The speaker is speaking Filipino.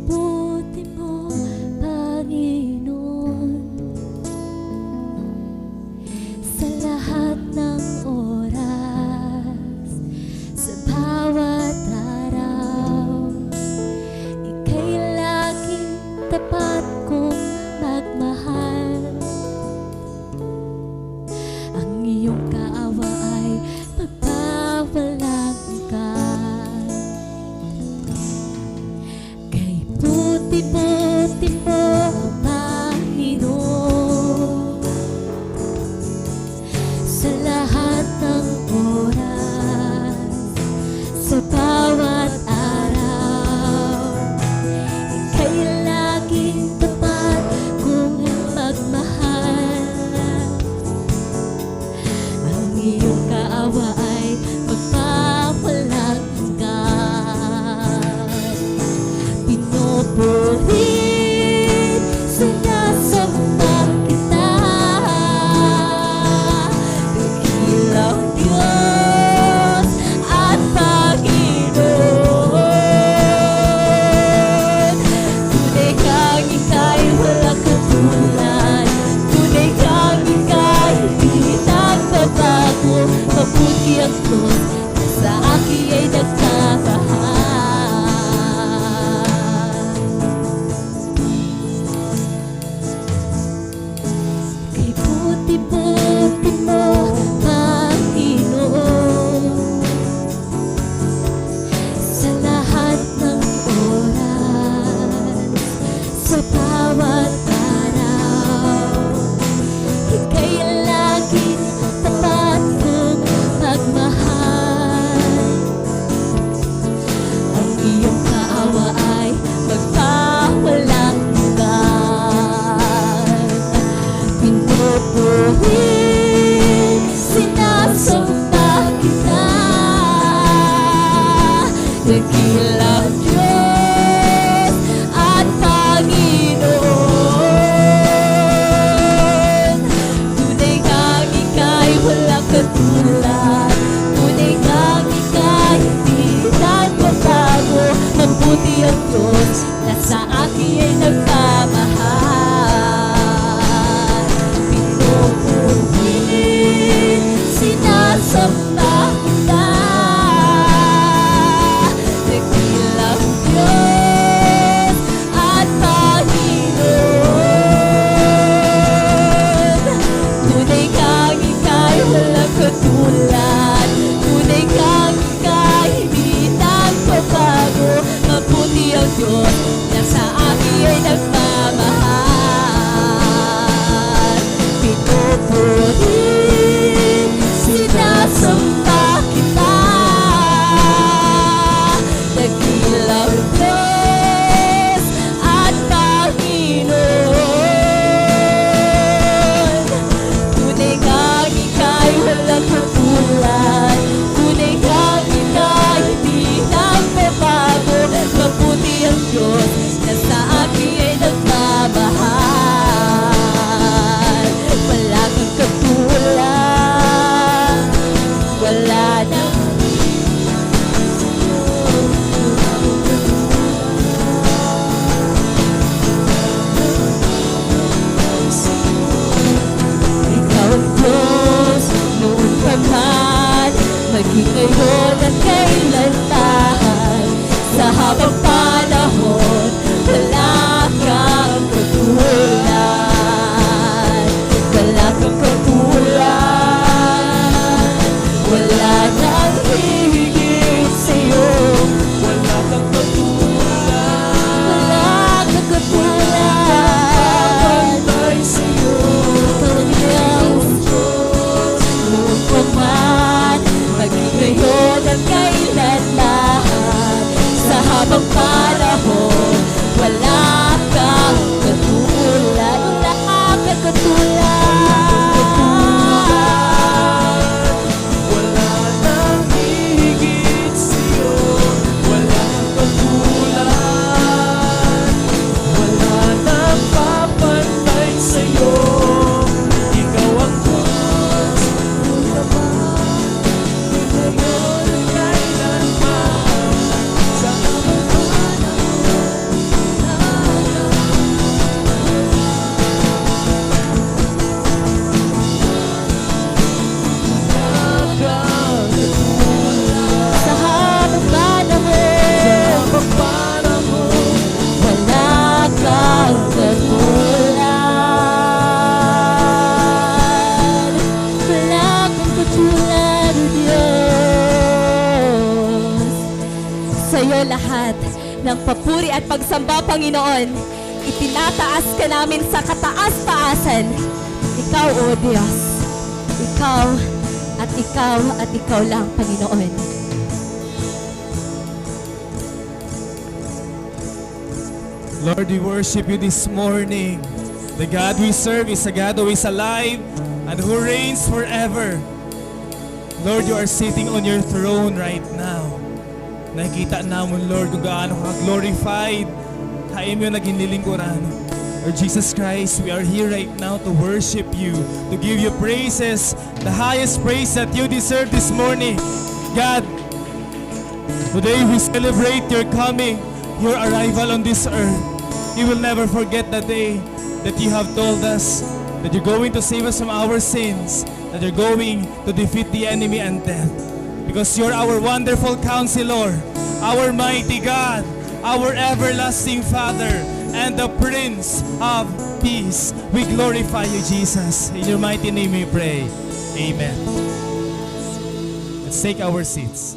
buti mo, Panginoon. Sa lahat ng oras, sa bawat araw, ika'y laging tapat kong magmahal. Ang iyong kaawa ay pagpawalang hanggan. Kay buti-buti mo, Panginoon. Sa lahat ng oras, sa bawat araw, ika'y laging tapat kong magmahal. Ang iyong kaawa ay magpapalang hanggan. Pinupurit, sinasamba kita, dakilang Diyos at Panginoon. Tunay kang ika'y walang katulad, tunay kang ika'y hindi nagbabago. Mabuti ang Diyos na sa akin ay nagmamahal. Kay buti-buti mo, Panginoon. Sa lahat ng oras, sa bawat araw, ika'y laging tapat kong magmahal. Ang iyong kaawa ay magpawalang hanggan. Pinupurit, sinasamba kita, dakilang Diyos at Panginoon. Tunay kang ika'y walang katulad, tunay kang ika'y hindi nagbabago. Mabuti ang Diyos na sa akin ay nagmamahal. Pinupurit, ang papuri at pagsamba, Panginoon. Itinataas ka namin sa kataas-taasan. Ikaw, O Diyos. Ikaw at ikaw at ikaw lang, Panginoon. Lord, we worship you this morning. The God we serve is a God who is alive and who reigns forever. Lord, you are sitting on your throne right now. Nakikita namin, Lord, kung gaano ka glorified. Kaim yung naging lilingkuran. Lord Jesus Christ, we are here right now to worship you, to give you praises, the highest praise that you deserve this morning. God, today we celebrate your coming, your arrival on this earth. We will never forget the day that you have told us that you're going to save us from our sins, that you're going to defeat the enemy and death. Because you're our wonderful counselor, our mighty God, our everlasting Father, and the Prince of Peace. We glorify you, Jesus. In your mighty name we pray. Amen. Let's take our seats.